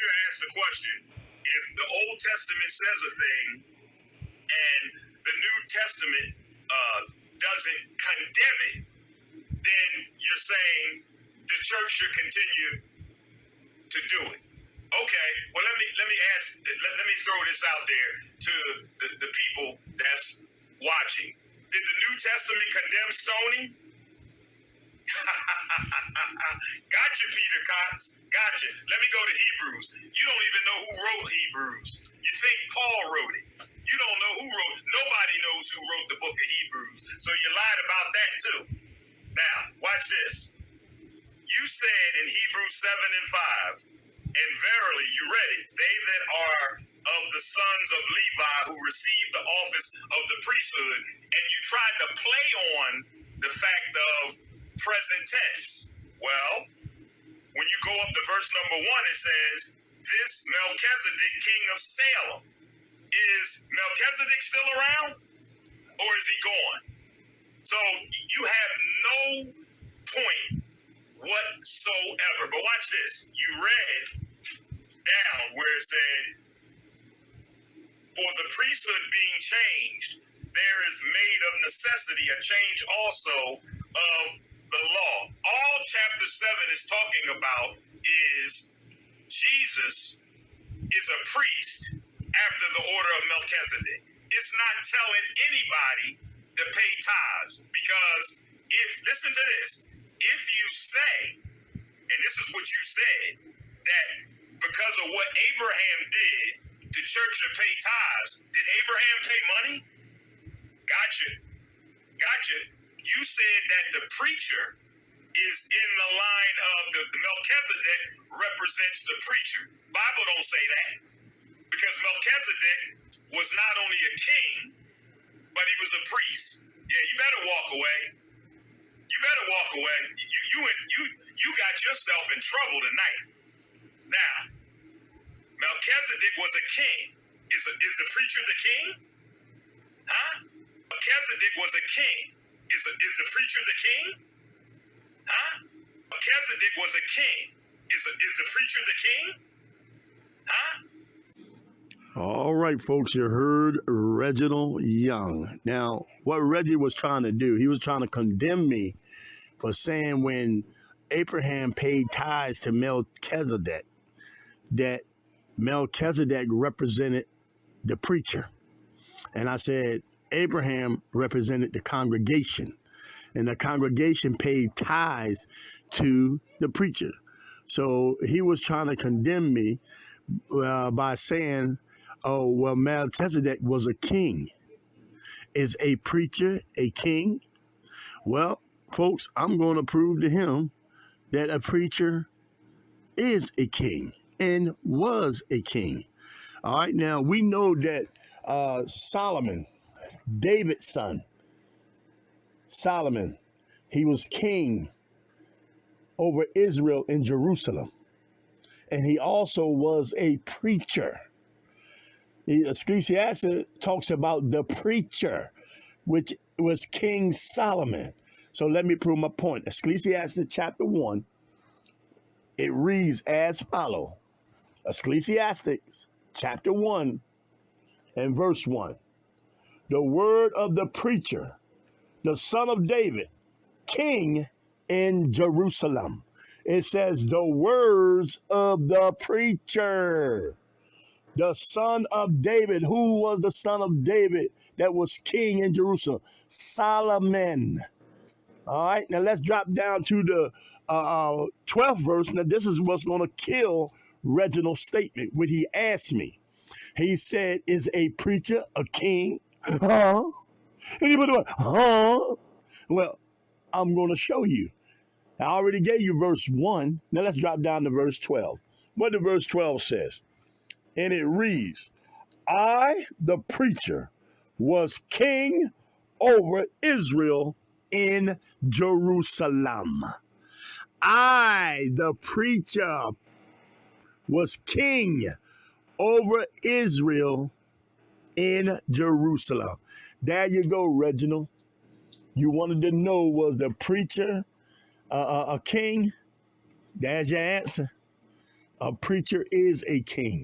Peter asked the question, if the Old Testament says a thing and the New Testament doesn't condemn it, then you're saying the church should continue to do it. Okay, well let me throw this out there to the people that's watching. Did the New Testament condemn stoning? Gotcha, Peter Cox. Gotcha. Let me go to Hebrews. You don't even know who wrote Hebrews. You think Paul wrote it. You don't know who wrote. Nobody knows who wrote the book of Hebrews. So you lied about that too. Now, watch this. You said in Hebrews 7 and 5, and verily, you read it, they that are of the sons of Levi who received the office of the priesthood, and you tried to play on the fact of present tense. Well, when you go up to verse number 1, it says, this Melchizedek, king of Salem. Is Melchizedek still around, or is he gone? So you have no point whatsoever. But watch this. You read down where it said, for the priesthood being changed, there is made of necessity a change also of the law. All chapter 7 is talking about is Jesus is a priest after the order of Melchizedek. It's not telling anybody to pay tithes, because listen to this, if you say, and this is what you said, that because of what Abraham did, the church should pay tithes. Did Abraham pay money? Gotcha. You said that the preacher is in the line of the Melchizedek represents the preacher. Bible don't say that, because Melchizedek was not only a king, but he was a priest. Yeah, you better walk away. You got yourself in trouble tonight. Now, Melchizedek was a king. Is the preacher the king? Huh? Melchizedek was a king. Is the preacher the king? Huh? Melchizedek was a king. Is the preacher the king? Huh? All right, folks, you heard Reginald Young. Now, what Reggie was trying to do, he was trying to condemn me for saying when Abraham paid tithes to Melchizedek, that Melchizedek represented the preacher. And I said Abraham represented the congregation, and the congregation paid tithes to the preacher. So he was trying to condemn me by saying, oh, well, Melchizedek was a king. Is a preacher a king? Well, folks, I'm going to prove to him that a preacher is a king and was a king. All right, now we know that Solomon, David's son, Solomon, he was king over Israel in Jerusalem. And he also was a preacher. Ecclesiastes talks about the preacher, which was King Solomon. So let me prove my point. Ecclesiastes chapter 1, it reads as follows. Ecclesiastes chapter 1 and verse 1. The word of the preacher, the son of David, king in Jerusalem. It says the words of the preacher, the son of David. Who was the son of David that was king in Jerusalem? Solomon. All right, now let's drop down to the 12th verse. Now this is what's going to kill Reginald's statement when he asked me. He said, is a preacher a king? Huh? Anybody? Huh? Well, I'm going to show you. I already gave you verse 1. Now let's drop down to verse 12. What the verse 12 says. And it reads, I, the preacher, was king over Israel in Jerusalem. I, the preacher, was king over Israel in Jerusalem. There you go, Reginald. You wanted to know, was the preacher a king? There's your answer. A preacher is a king.